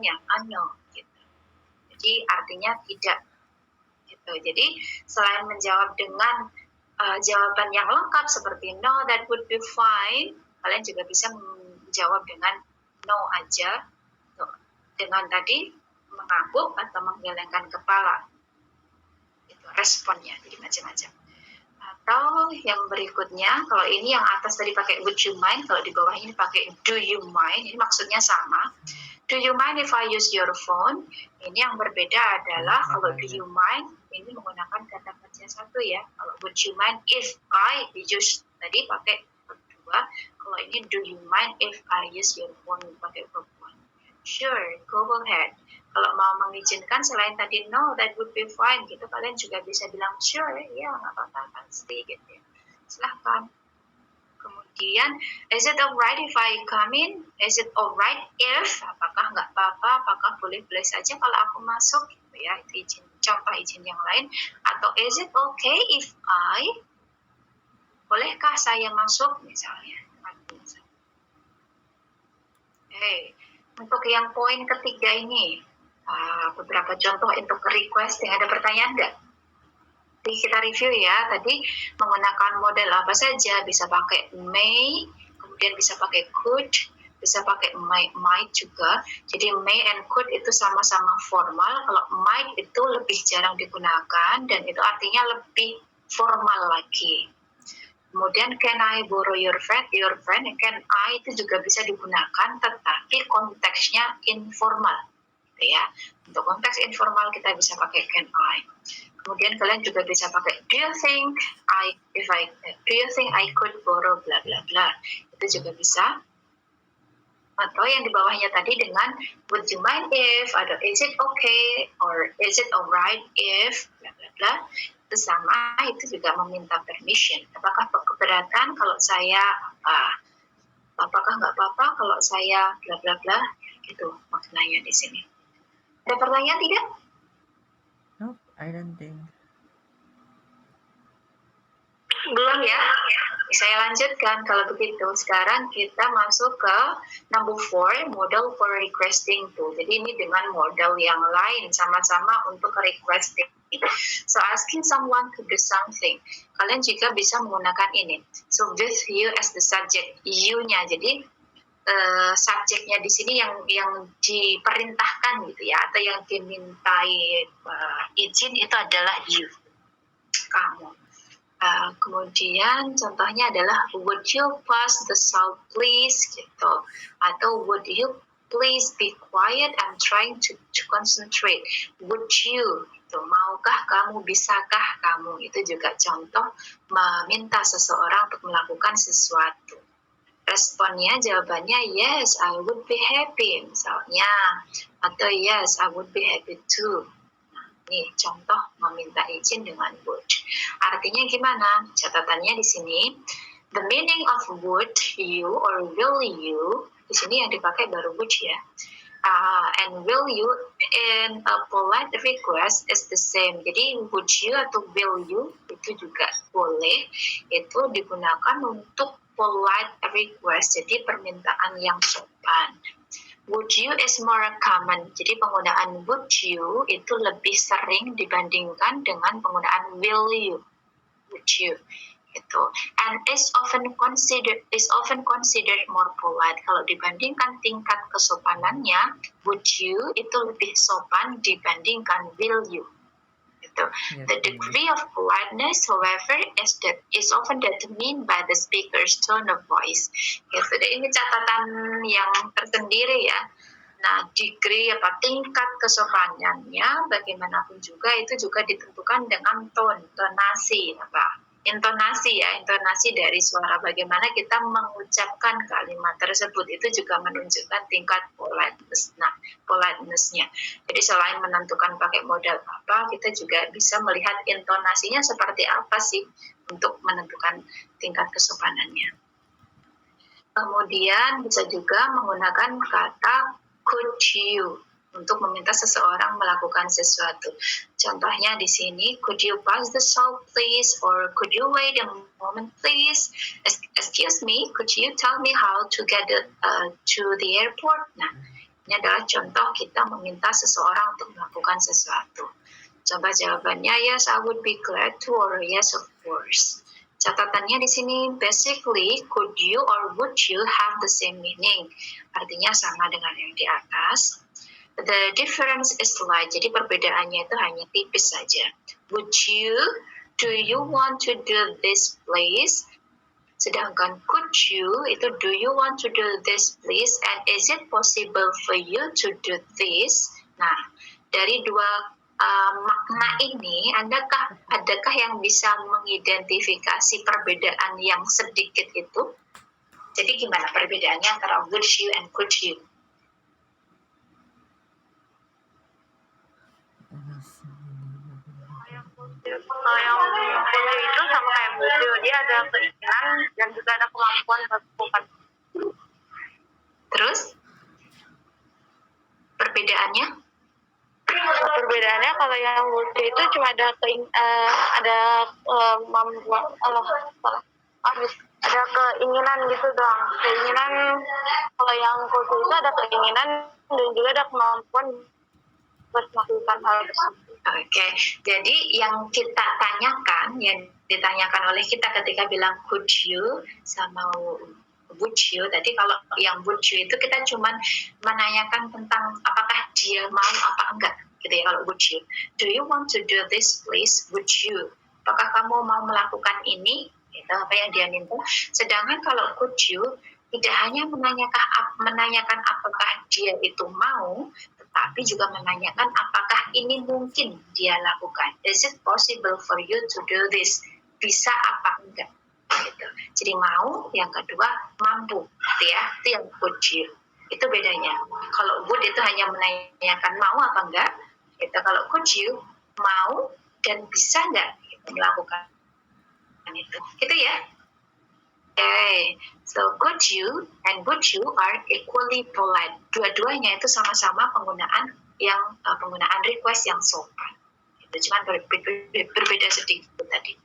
responnya, no. Gitu. Jadi artinya tidak. Gitu. Jadi selain menjawab dengan jawaban yang lengkap seperti no, that would be fine, kalian juga bisa menjawab dengan no aja, dengan tadi mengangguk atau menggelengkan kepala. Itu responnya, jadi macam-macam. Atau yang berikutnya, kalau ini yang atas tadi pakai would you mind, kalau di bawah ini pakai do you mind, ini maksudnya sama. Do you mind if I use your phone? Ini yang berbeda adalah kalau do you mind, ini menggunakan kata kerja satu ya. Kalau would you mind if I use, tadi pakai verb 2. Kalau ini do you mind if I use your phone, pakai verb 1. Sure, go ahead. Kalau mau mengizinkan selain tadi no, that would be fine gitu, kalian juga bisa bilang sure, ya nggak apa-apa pasti gitu ya. Silahkan. Kemudian, is it alright if I come in? Is it alright if? Apakah nggak apa-apa? Apakah boleh-boleh saja kalau aku masuk? Gitu ya, itu izin, contoh izin yang lain. Atau is it okay if I? Bolehkah saya masuk misalnya? Untuk yang poin ketiga ini, beberapa contoh untuk request yang ada pertanyaan nggak? Jadi kita review ya, tadi menggunakan model apa saja, bisa pakai may, kemudian bisa pakai could, bisa pakai might juga. Jadi may and could itu sama-sama formal, kalau might itu lebih jarang digunakan dan itu artinya lebih formal lagi. Kemudian can I borrow your friend, can I itu juga bisa digunakan, tetapi konteksnya informal, gitu ya. Untuk konteks informal kita bisa pakai can I. Kemudian kalian juga bisa pakai do you think I could borrow bla bla bla, itu juga bisa. Atau yang di bawahnya tadi dengan would you mind if, atau is it okay or is it alright if bla bla bla, itu sama, itu juga meminta permission. Apakah keberatan kalau saya apakah nggak apa-apa kalau saya bla bla bla, gitu maknanya di sini. Ada pertanyaan tidak? Nope, I don't think. Belum ya? Saya lanjutkan kalau begitu. Sekarang kita masuk ke number 4, model for requesting to. Jadi ini dengan model yang lain, sama-sama untuk requesting. So asking someone to do something. Kalian juga bisa menggunakan ini. So with you as the subject, you-nya. Jadi subjeknya di sini yang diperintahkan gitu ya, atau yang dimintai izin itu adalah you, kamu. Kemudian contohnya adalah would you pass the salt please gitu, atau would you please be quiet, I'm trying to concentrate. Would you gitu, maukah kamu, bisakah kamu, itu juga contoh meminta seseorang untuk melakukan sesuatu. Responnya, jawabannya yes, I would be happy misalnya, atau yes, I would be happy too. Nih, contoh meminta izin dengan would. Artinya gimana? Catatannya di sini, the meaning of would you or will you, di sini yang dipakai baru would ya. And will you in a polite request is the same. Jadi would you atau will you itu juga boleh, itu digunakan untuk polite request, jadi permintaan yang sopan. Would you is more common. Jadi penggunaan would you itu lebih sering dibandingkan dengan penggunaan will you. Would you gitu. And is often considered more polite. Kalau dibandingkan tingkat kesopanannya, would you itu lebih sopan dibandingkan will you. Gitu. Yes, The degree of politeness, however, is often determined by the speaker's tone of voice. Gitu. Dan ini catatan yang tersendiri ya. Nah, degree tingkat kesopanannya bagaimanapun juga itu juga ditentukan dengan tonasi intonasi ya, intonasi dari suara, bagaimana kita mengucapkan kalimat tersebut itu juga menunjukkan tingkat politeness-nya. Jadi selain menentukan pakai modal apa, kita juga bisa melihat intonasinya seperti apa sih untuk menentukan tingkat kesopanannya. Kemudian bisa juga menggunakan kata could you untuk meminta seseorang melakukan sesuatu. Contohnya di sini, could you pass the salt please, or could you wait a moment please? Excuse me, could you tell me how to get to the airport? Nah, Ini adalah contoh kita meminta seseorang untuk melakukan sesuatu. Coba jawabannya, yes, I would be glad to, or yes, of course. Catatannya di sini, basically, could you or would you have the same meaning? Artinya sama dengan yang di atas. The difference is slight, jadi perbedaannya itu hanya tipis saja. Would you, do you want to do this please? Sedangkan could you, itu do you want to do this please, and is it possible for you to do this? Nah, dari dua makna ini, adakah yang bisa mengidentifikasi perbedaan yang sedikit itu? Jadi gimana perbedaannya antara would you and could you? Kalau yang kuliah itu sama kayak buku, dia ada keinginan dan juga ada kemampuan melakukan. Terus perbedaannya? Perbedaannya kalau yang buku itu cuma ada kemampuan, ada keinginan gitu doang. Keinginan, kalau yang kuliah itu ada keinginan dan juga ada kemampuan buat melakukan hal tersebut. Oke, jadi yang kita tanyakan, yang ditanyakan oleh kita ketika bilang could you sama would you, tadi kalau yang would you itu kita cuma menanyakan tentang apakah dia mau apa enggak, gitu ya. Kalau would you, do you want to do this please, would you, apakah kamu mau melakukan ini, gitu, apa yang dia minta. Sedangkan kalau could you, tidak hanya menanyakan apakah dia itu mau, tapi juga menanyakan apakah ini mungkin dia lakukan. Is it possible for you to do this? Bisa apa enggak? Gitu. Jadi mau, yang kedua mampu, gitu ya. Itu yang would you. Itu bedanya. Kalau would itu hanya menanyakan mau apa enggak. Gitu. Kalau could you mau dan bisa enggak gitu, melakukan itu. Gitu ya. Okay, so could you and would you are equally polite. Dua-duanya itu sama-sama penggunaan request yang sopan. Itu cuma berbeda sedikit tadi.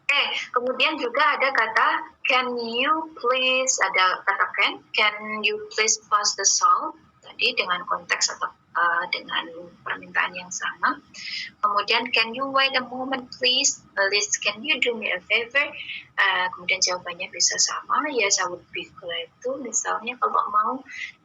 Okay, kemudian juga ada kata can you please, ada kata can you please pass the salt tadi dengan konteks atau dengan permintaan yang sama. Kemudian can you wait a moment please, Liz, can you do me a favor? Kemudian jawabannya bisa sama, yes I would be glad to, misalnya kalau mau.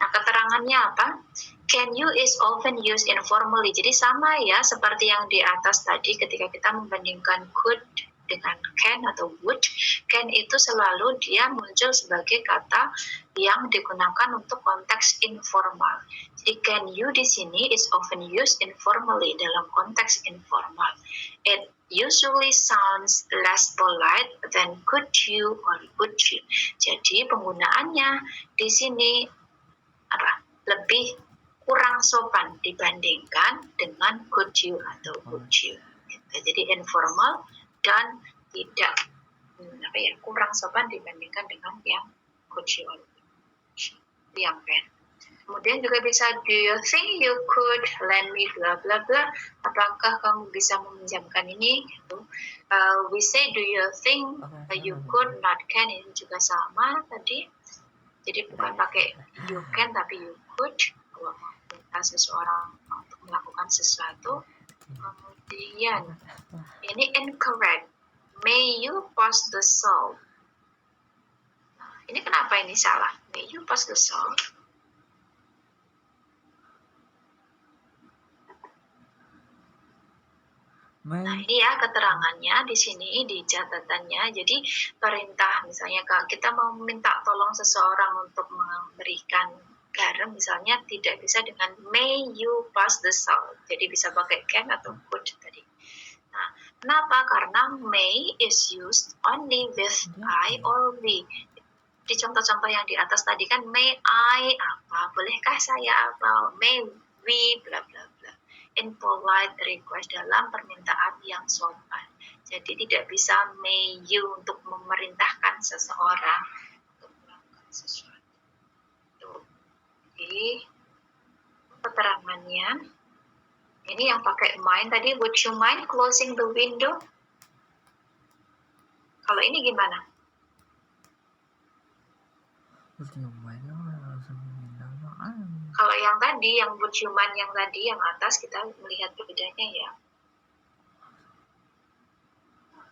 Nah, keterangannya apa? Can you is often used informally, jadi sama ya seperti yang di atas tadi ketika kita membandingkan could dengan can atau would. Can itu selalu dia muncul sebagai kata yang digunakan untuk konteks informal. Jadi can you di sini is often used informally, dalam konteks informal. It usually sounds less polite than could you or would you. Jadi penggunaannya di sini lebih kurang sopan dibandingkan dengan could you atau would you. Jadi informal dan tidak kurang sopan dibandingkan dengan yang could you or would you, yang can. Kemudian juga bisa do you think you could lend me bla bla bla, apakah kamu bisa meminjamkan ini gitu. We say do you think you could, not can, ini juga sama tadi. Jadi bukan pakai you can tapi you could kalau meminta seseorang untuk melakukan sesuatu. Kemudian ini incorrect, may you pass the salt. Ini kenapa ini salah? May you pass the salt? Nah, ini ya keterangannya di sini di catatannya. Jadi perintah misalnya kalau kita mau minta tolong seseorang untuk memberikan garam misalnya tidak bisa dengan may you pass the salt. Jadi bisa pakai can atau could tadi. Nah, kenapa? Karena may is used only with I or we. Di contoh-contoh yang di atas tadi kan may I apa, bolehkah saya apa, may we bla bla bla. In polite request, dalam permintaan yang sopan. Jadi tidak bisa may you untuk memerintahkan seseorang untuk melakukan sesuatu. Jadi keterangannya ini yang pakai mind tadi, would you mind closing the window? Kalau ini gimana? Would you mind closing the window? Kalau yang tadi, yang would you mind yang tadi, yang atas kita melihat bedanya ya.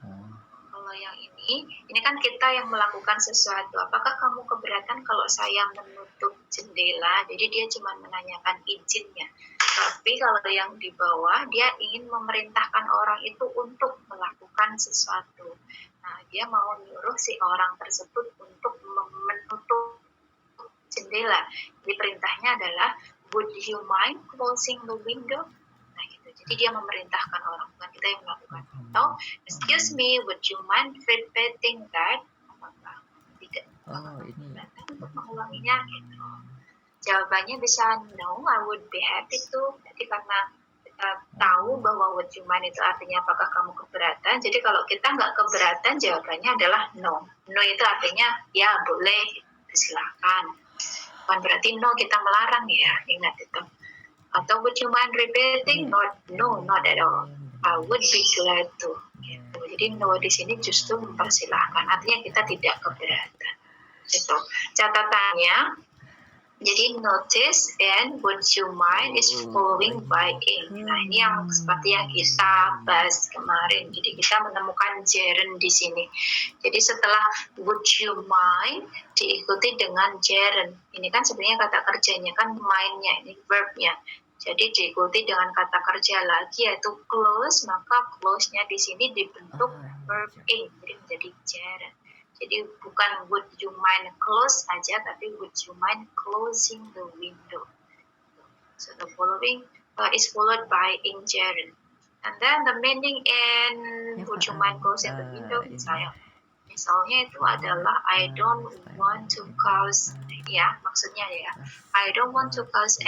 Oh. Kalau yang ini kan kita yang melakukan sesuatu. Apakah kamu keberatan kalau saya menutup jendela? Jadi dia cuma menanyakan izinnya. Tapi kalau yang di bawah, dia ingin memerintahkan orang itu untuk melakukan sesuatu. Nah, dia mau nyuruh si orang tersebut untuk menutup jendela. Jadi perintahnya adalah, would you mind closing the window? Nah, gitu. Jadi dia memerintahkan orang, bukan kita yang melakukan. Atau, excuse me, would you mind repeating that? Apakah tidak? Oh, ini. Untuk mengulanginya, gitu. Jawabannya bisa no, I would be happy to. Jadi karena kita tahu bahwa would you mind itu artinya apakah kamu keberatan. Jadi kalau kita nggak keberatan, jawabannya adalah no. No itu artinya ya boleh, silakan. Bukan berarti no kita melarang ya, ingat itu. Atau would you mind repeating? No, not at all. I would be glad to. Gitu. Jadi no di sini justru mempersilahkan, artinya kita tidak keberatan. Gitu. Catatannya, jadi notice and would you mind is following by in. Nah, ini yang seperti yang kita bahas kemarin. Jadi kita menemukan gerund di sini. Jadi setelah would you mind diikuti dengan gerund. Ini kan sebenarnya kata kerjanya kan mind-nya, ini verb-nya. Jadi diikuti dengan kata kerja lagi yaitu close, maka close-nya di sini dibentuk verb in, jadi menjadi gerund. Jadi bukan would you mind close aja, tapi would you mind closing the window. So the following is followed by in gerund. And then the meaning in would you mind closing the window, misalnya itu adalah I don't want to cause, ya maksudnya ya, I don't want to cause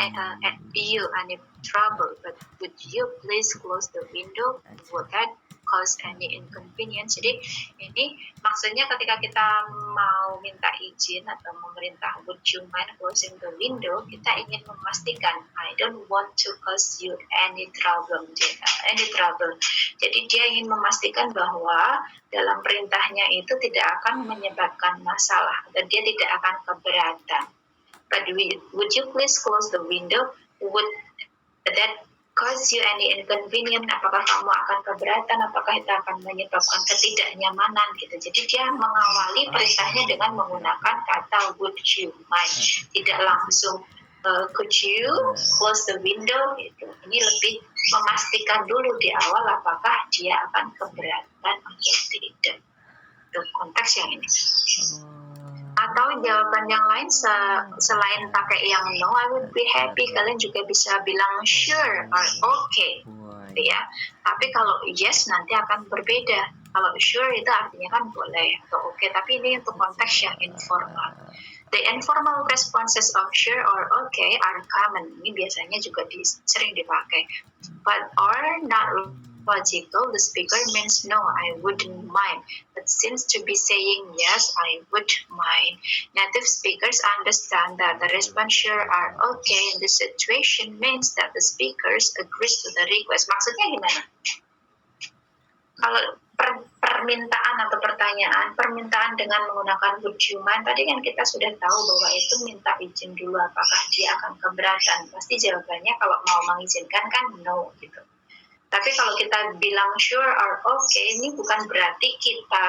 you any trouble, but would you please close the window? Would that cause any inconvenience? Jadi ini maksudnya ketika kita mau minta izin atau memerintah would you mind closing the window, kita ingin memastikan I don't want to cause you any trouble. Jadi dia ingin memastikan bahwa dalam perintahnya itu tidak akan menyebabkan masalah dan dia tidak akan keberatan. But would you please close the window? Would that cause you any inconvenience? Apakah kamu akan keberatan? Apakah itu akan menyebabkan ketidaknyamanan gitu. Jadi dia mengawali perintahnya dengan menggunakan kata would you mind. Tidak langsung could you close the window gitu. Ini lebih memastikan dulu di awal apakah dia akan keberatan atau tidak. Itu konteks yang ini. Atau jawaban yang lain selain pakai yang no, I would be happy, kalian juga bisa bilang sure or okay, ya. Tapi kalau yes nanti akan berbeda. Kalau sure itu artinya kan boleh atau okay, tapi ini untuk konteks yang informal. The informal responses of sure or okay are common. Ini biasanya juga sering dipakai. But are not logical, the speaker means no, I wouldn't mind. But seems to be saying yes, I would mind. Native speakers understand that the response sure or okay in this situation means that the speakers agrees to the request. Maksudnya gimana? Kalau permintaan atau permintaan dengan menggunakan would you mind, tadi kan kita sudah tahu bahwa itu minta izin dulu apakah dia akan keberatan. Pasti jawabannya kalau mau mengizinkan kan no gitu. Tapi kalau kita bilang sure or okay, ini bukan berarti kita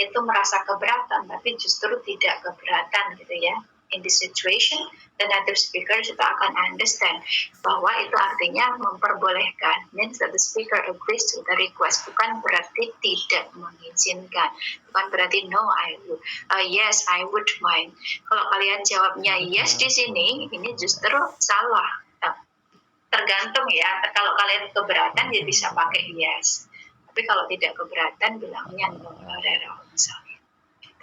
itu merasa keberatan, tapi justru tidak keberatan gitu ya. In this situation, the native speakers itu akan understand bahwa itu artinya memperbolehkan, means that the speaker agrees to the request, bukan berarti tidak mengizinkan, bukan berarti no, yes, I would mind. Kalau kalian jawabnya yes di sini, ini justru salah. Tergantung ya, kalau kalian keberatan ya bisa pakai yes, tapi kalau tidak keberatan bilangnya no, misalnya.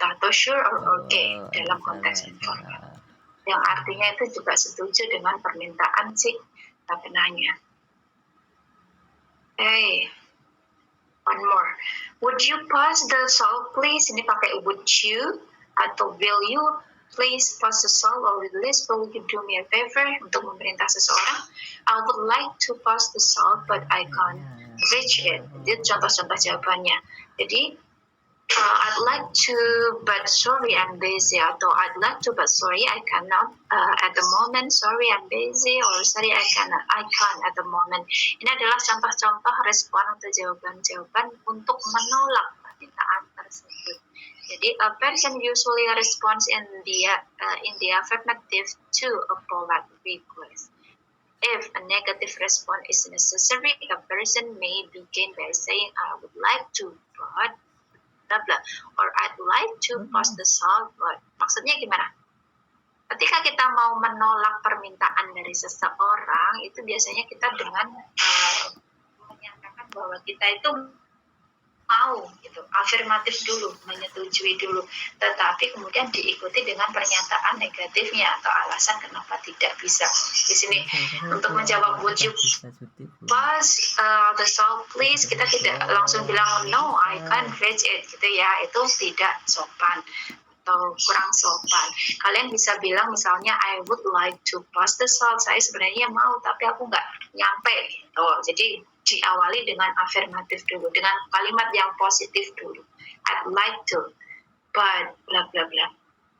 Atau sure or okay dalam konteks informal, yang artinya itu juga setuju dengan permintaan si penanya. One more. Would you pass the salt please? Ini pakai would you atau will you please pass the salt, or Liz, will you do me a favor untuk memerintah seseorang? I would like to pass the salt but I can't reach it. Itu contoh-contoh jawabannya. Jadi I'd like to, but sorry, I'm busy. Atau I'd like to, but sorry, I cannot at the moment. Sorry, I'm busy. Or sorry, I can't at the moment. Ini adalah contoh-contoh respon atau jawaban-jawaban untuk menolak permintaan tersebut. Jadi, a person usually responds in the affirmative to a polite request. If a negative response is necessary, a person may begin by saying, I would like to, but blah blah, or I'd like to pass the salt, but maksudnya gimana? Ketika kita mau menolak permintaan dari seseorang, itu biasanya kita dengan menyatakan bahwa kita itu mau gitu, afirmatif dulu, menyetujui dulu, tetapi kemudian diikuti dengan pernyataan negatifnya atau alasan kenapa tidak bisa. Di sini untuk menjawab would you pass the salt please, kita tidak langsung bilang no, I can't reach it gitu ya, itu tidak sopan atau kurang sopan. Kalian bisa bilang misalnya I would like to pass the salt, saya sebenarnya mau tapi aku nggak nyampe gitu. Jadi diawali dengan afirmatif dulu, dengan kalimat yang positif dulu. I'd like to, but bla bla bla.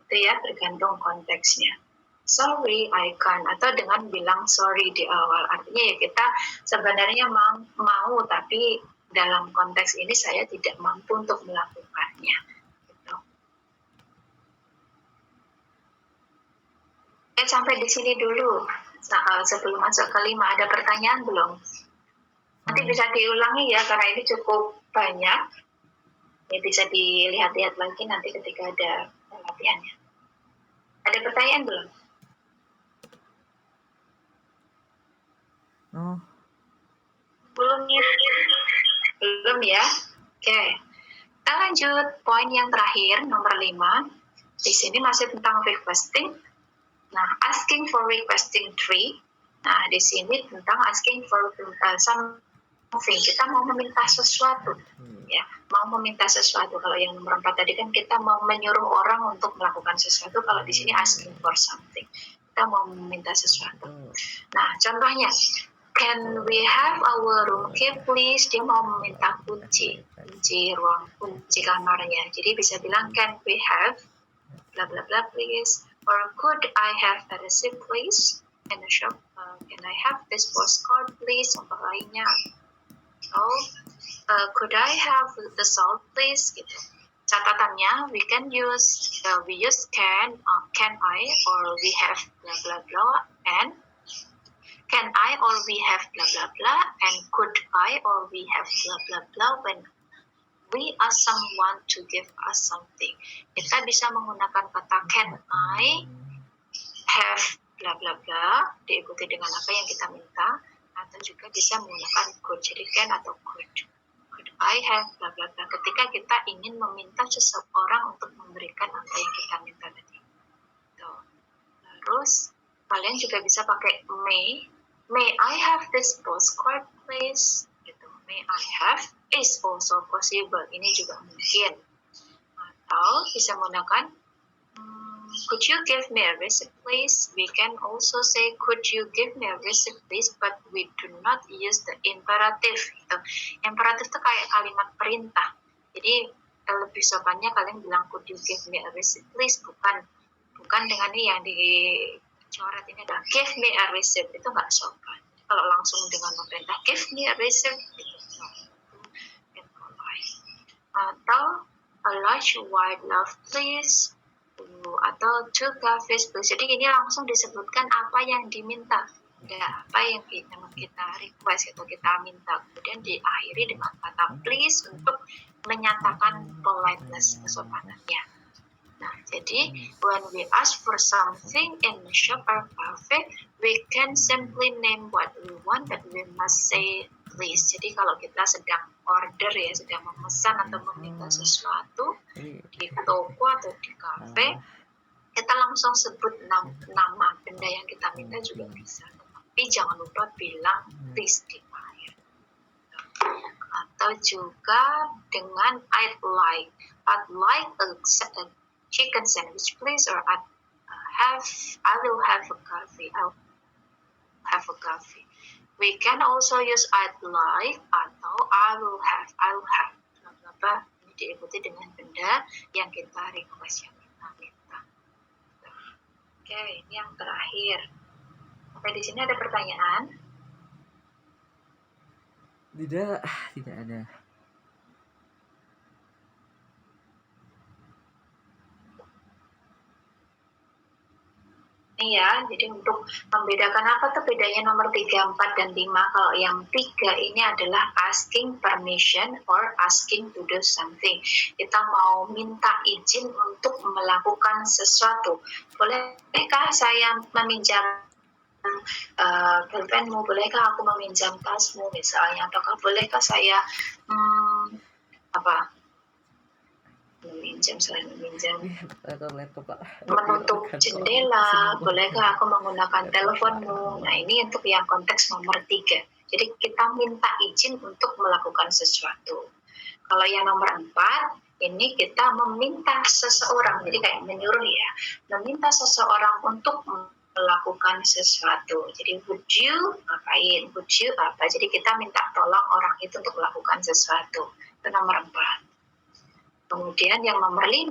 Itu ya, tergantung konteksnya. Sorry, I can't. Atau dengan bilang sorry di awal. Artinya ya kita sebenarnya mau tapi dalam konteks ini saya tidak mampu untuk melakukannya. Gitu. Sampai di sini dulu. Sebelum masuk ke 5, ada pertanyaan belum? Nanti bisa diulangi ya, karena ini cukup banyak. Ya, bisa dilihat-lihat lagi nanti ketika ada latihannya. Ada pertanyaan belum? Oh. Belum ya? Oke. Kita lanjut poin yang terakhir, nomor 5. Di sini masih tentang requesting. Nah, asking for requesting 3. Nah, di sini tentang asking for something. Kita mau meminta sesuatu, ya, mau meminta sesuatu. Kalau yang nomor 4 tadi kan kita mau menyuruh orang untuk melakukan sesuatu. Kalau di sini asking for something, kita mau meminta sesuatu. Nah, contohnya, can we have our room key please? Dia mau meminta kunci ruang, kunci kamarnya. Jadi bisa bilang can we have bla bla bla please, or could I have a receipt please in the shop? Can I have this postcard please? Contoh lainnya. Could I have the salt please? Gitu. Catatannya we use can I, or we have bla bla bla, and can I or we have bla bla bla, and could I or we have bla bla bla when we ask someone to give us something. Kita bisa menggunakan kata can I have bla bla bla diikuti dengan apa yang kita minta, atau juga bisa menggunakan could. Jadi can atau could I have bla bla bla ketika kita ingin meminta seseorang untuk memberikan apa yang kita minta tadi. Terus kalian juga bisa pakai may I have this postcard please gitu. May I have is also possible, ini juga mungkin. Atau bisa menggunakan could you give me a receipt please? We can also say could you give me a receipt please, but we do not use the imperative gitu. Imperatif itu kayak kalimat perintah. Jadi lebih sopannya kalian bilang could you give me a receipt please, bukan dengan ini yang dicoret ini adalah give me a receipt, itu nggak sopan. Kalau langsung dengan memerintah give me a receipt gitu. Atau a large white loaf please, atau 2 coffees please. Jadi ini langsung disebutkan apa yang diminta, ya, apa yang kita request atau kita minta. Kemudian diakhiri dengan kata please untuk menyatakan politeness, kesopanannya. Nah, jadi when we ask for something in the shop or cafe, we can simply name what we want, but we must say please. Jadi kalau kita sedang order ya, sedang memesan atau meminta sesuatu di toko atau di kafe, kita langsung sebut nama benda yang kita minta juga bisa. Tapi jangan lupa bilang please di akhir. Atau juga dengan I'd like a chicken sandwich please, or I will have a coffee. I'll have a coffee. We can also use I'd like atau I'll have. Ini diikuti dengan benda yang kita request, yang kita minta. Oke, ini yang terakhir. Sampai di sini ada pertanyaan? Tidak ada. Ini ya, jadi untuk membedakan apa tuh bedanya nomor 3, 4, dan 5. Kalau yang 3 ini adalah asking permission or asking to do something. Kita mau minta izin untuk melakukan sesuatu. Bolehkah saya meminjam pulpenmu? Bolehkah aku meminjam tasmu misalnya? Ataukah bolehkah saya meminjam laptop, Pak. menutup jendela, bolehkah aku menggunakan teleponmu? Nah, ini untuk yang konteks nomor 3. Jadi kita minta izin untuk melakukan sesuatu. Kalau yang nomor 4, ini kita meminta seseorang, jadi kayak menyuruh ya, meminta seseorang untuk melakukan sesuatu. Jadi would you ngapain? Would you apa? Jadi kita minta tolong orang itu untuk melakukan sesuatu. Itu nomor 4. Kemudian yang nomor 5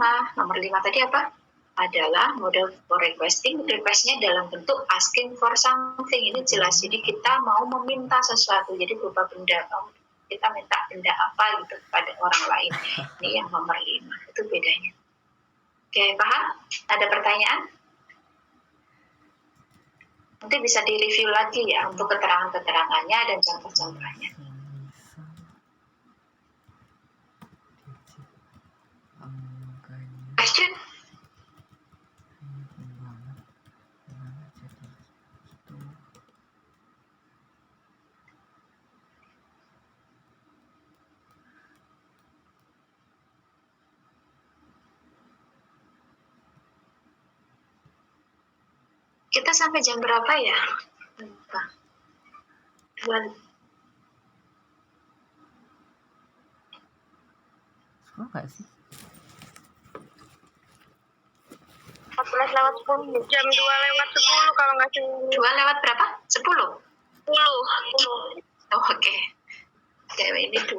tadi apa? Adalah model for requesting. Requestnya dalam bentuk asking for something. Ini jelas, jadi kita mau meminta sesuatu, jadi berupa benda. Kita minta benda apa gitu kepada orang lain. Ini yang nomor 5, itu bedanya. Oke, paham? Ada pertanyaan? Nanti bisa direview lagi ya untuk keterangan-keterangannya dan contoh-contohnya. Question? Kita sampai jam berapa ya? Lupa. 2. Suka nggak sih? 14:10. Jam 2:10 kalau nggak salah. 2 lewat berapa? 10? 10. Oh, oke. Oke, ini 2.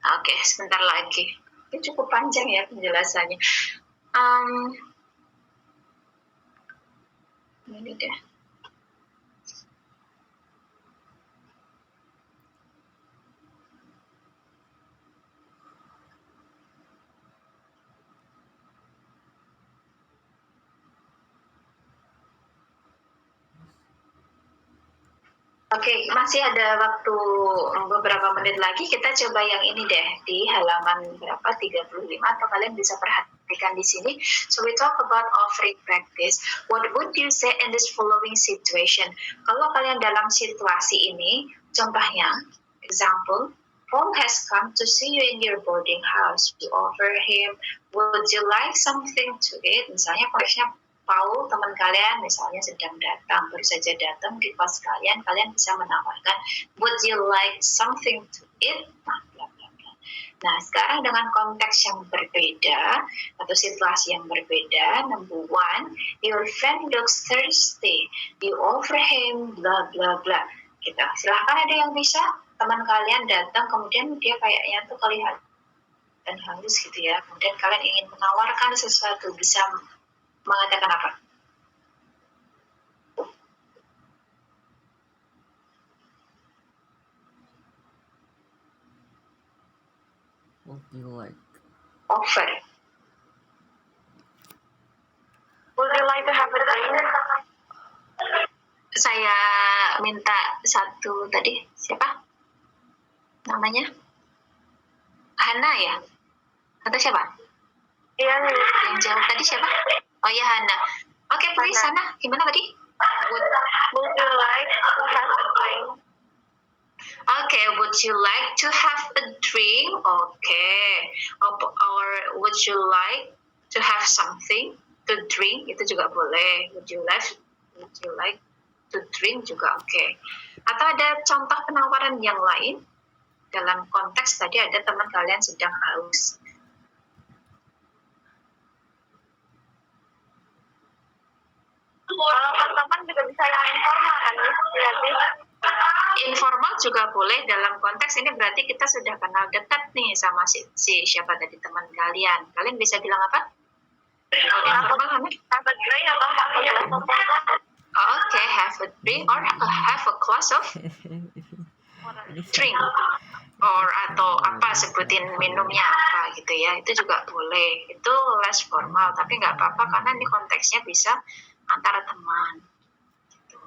Oke, sebentar lagi. Ini cukup panjang ya penjelasannya. Ini deh. Oke, masih ada waktu beberapa menit lagi. Kita coba yang ini deh, di halaman berapa? 35, atau kalian bisa perhatikan di sini. So we talk about offering practice. What would you say in this following situation? Kalau kalian dalam situasi ini, contohnya, example, Paul has come to see you in your boarding house. You offer him, would you like something to eat? Misalnya, konteksnya Paul, teman kalian misalnya sedang datang, baru saja datang di kos kalian bisa menawarkan, would you like something to eat? Nah, bla bla bla. Nah, sekarang dengan konteks yang berbeda atau situasi yang berbeda, number 1, your friend looks thirsty, you offer him bla bla bla. Gitu. Silahkan, ada yang bisa, teman kalian datang, kemudian dia kayaknya tuh kelihatan haus gitu ya, kemudian kalian ingin menawarkan sesuatu, bisa mengatakan apa? Would you like? Offer. Would you like to have a drink? Saya minta satu tadi, siapa? Namanya? Hana ya? Atau siapa? Iya nih. Yang jawab tadi siapa? Oh iya, Hana. Oke, please, Hana. Gimana tadi? Would you like to have a drink? Okay, would you like to have a drink? Okay. Or would you like to have something to drink? Itu juga boleh. Would you like to drink juga oke. Atau ada contoh penawaran yang lain? Dalam konteks tadi ada teman kalian sedang haus. Kalau teman juga bisa yang informal kan? Informal juga boleh dalam konteks ini berarti kita sudah kenal dekat nih sama si siapa tadi teman kalian. Kalian bisa bilang apa? Kalau informal, Hana? Have a drink atau have a glass of water. Oke, have a drink or have a glass of drink. Or atau apa, sebutin minumnya apa gitu ya. Itu juga boleh. Itu less formal, tapi nggak apa-apa karena ini konteksnya bisa antara teman. Gitu.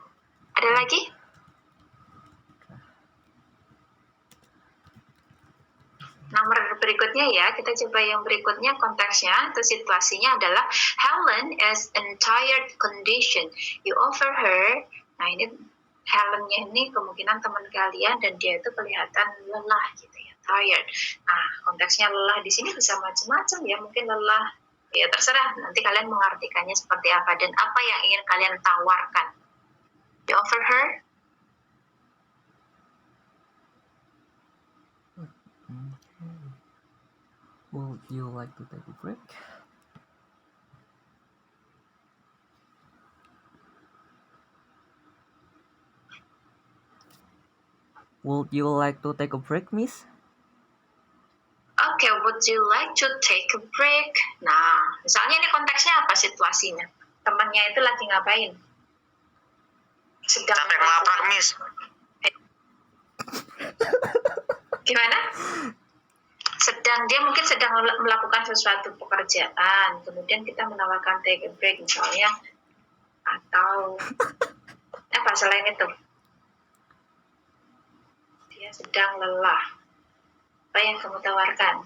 Ada lagi? Nomor berikutnya ya, kita coba yang berikutnya konteksnya atau situasinya adalah Helen is in tired condition. You offer her, nah ini Helennya ini kemungkinan teman kalian dan dia itu kelihatan lelah gitu ya, tired. Nah konteksnya lelah di sini bisa macam-macam ya, mungkin lelah ya terserah nanti kalian mengartikannya seperti apa dan apa yang ingin kalian tawarkan. You offer her. Would you like to take a break? Would you like to take a break, Miss? Oke, would you like to take a break? Nah, misalnya ini konteksnya apa situasinya? Temannya itu lagi ngapain? Sedang Capek ngelaprak, Miss. Gimana? Dia mungkin sedang melakukan sesuatu pekerjaan, kemudian kita menawarkan take a break misalnya, atau apa selain itu? Dia sedang lelah. Apa yang kamu tawarkan?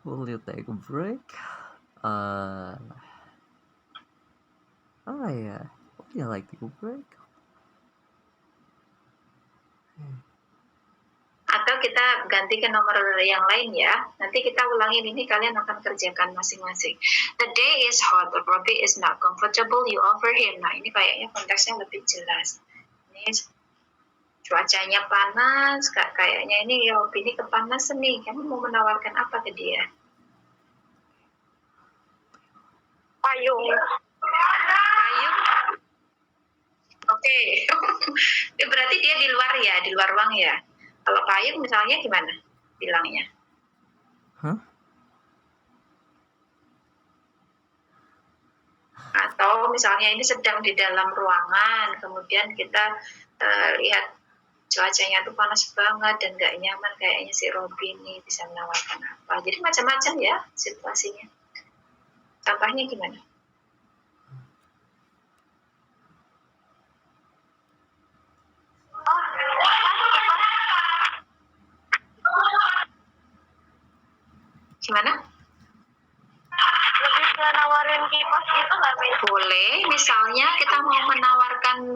Will you take a break? Oh yeah. Would you like to take a break? Atau kita ganti ke nomor yang lain ya. Nanti kita ulangin ini, kalian akan kerjakan masing-masing. The day is hot, Robbie is not comfortable, you offer him. Nah ini kayaknya konteksnya lebih jelas. Ini cuacanya panas, kayaknya ini Robbie ini kepanasan nih. Kamu mau menawarkan apa ke dia? Payung. Payung? Oke. Berarti dia di luar ya, di luar ruang ya. Kalau payung misalnya gimana bilangnya? Hah? Atau misalnya ini sedang di dalam ruangan, kemudian kita lihat cuacanya tuh panas banget dan gak nyaman, kayaknya si Robin ini bisa menawarkan apa. Jadi macam-macam ya situasinya. Contohnya gimana? Gimana? Lebih ke nawarin kipas gitu nggak, Miss? Boleh, misalnya kita mau menawarkan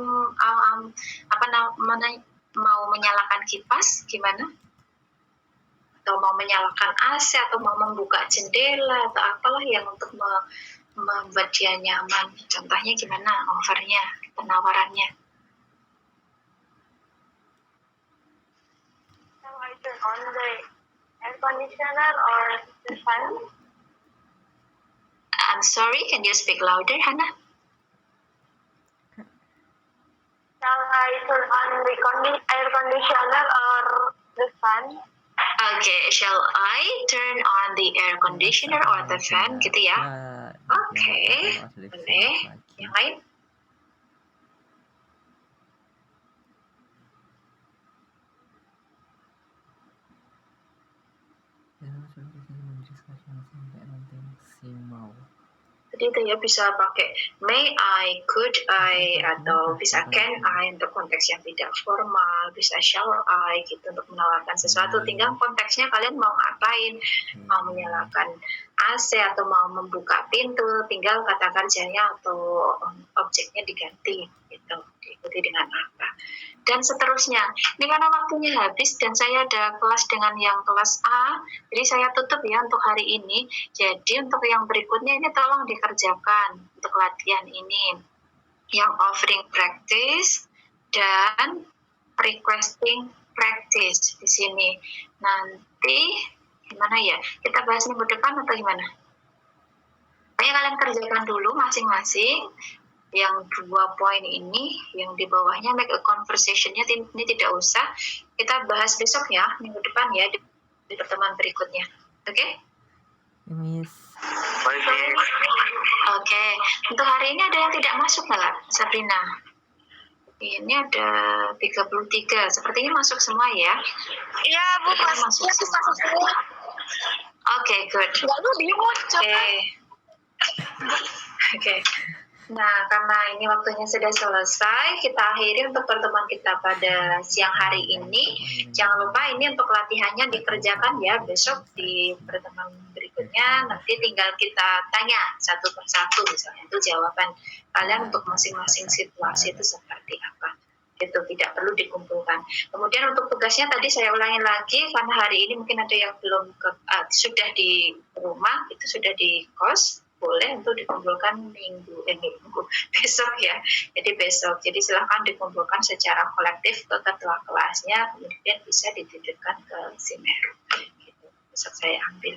mau menyalakan kipas, gimana? Atau mau menyalakan AC atau mau membuka jendela atau apalah yang untuk membuat dia nyaman. Contohnya gimana offernya, penawarannya? Shall I turn on the air conditioner or the fan? I'm sorry, can you speak louder, Hannah? Shall I turn on the air conditioner or the fan? Okay, shall I turn on the air conditioner or the fan? Gitu ya. Oke, boleh. Yang lain? Jadi itu ya bisa pakai may I, could I, atau bisa can I untuk konteks yang tidak formal, bisa shall I gitu untuk menawarkan sesuatu. Tinggal konteksnya kalian mau ngapain, mau menyalakan AC atau mau membuka pintu, tinggal kata kerjanya atau objeknya diganti gitu, diikuti dengan apa. Dan seterusnya. Ini karena waktunya habis dan saya ada kelas dengan yang kelas A, jadi saya tutup ya untuk hari ini. Jadi untuk yang berikutnya ini tolong dikerjakan untuk latihan ini. Yang offering practice dan requesting practice di sini. Nanti gimana ya? Kita bahas minggu depan atau gimana? Pokoknya kalian kerjakan dulu masing-masing. yang 2 poin ini, yang di bawahnya make a conversation-nya ini tidak usah. Kita bahas besok ya, minggu depan ya, di pertemuan berikutnya. Oke? Miss. Oke. Untuk hari ini ada yang tidak masuk nggak, lah, Sabrina? Ini ada 33. Sepertinya masuk semua ya. Iya, Bu, masuk semua. Oke, good. Lalu dimuncul. Oke. Nah, karena ini waktunya sudah selesai, kita akhiri untuk pertemuan kita pada siang hari ini. Jangan lupa ini untuk latihannya dikerjakan ya besok di pertemuan berikutnya. Nanti tinggal kita tanya satu persatu misalnya itu jawaban kalian untuk masing-masing situasi itu seperti apa. Itu tidak perlu dikumpulkan. Kemudian untuk tugasnya tadi saya ulangi lagi karena hari ini mungkin ada yang belum sudah di rumah, itu sudah di kos. Boleh untuk dikumpulkan minggu besok ya. Jadi besok. Jadi silahkan dikumpulkan secara kolektif ke ketua kelasnya, kemudian bisa dititipkan ke Simeru. Gitu. Besok saya ambil.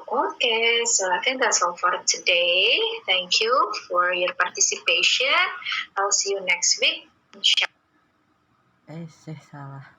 Okay, so I think that's all for today. Thank you for your participation. I'll see you next week. Salah.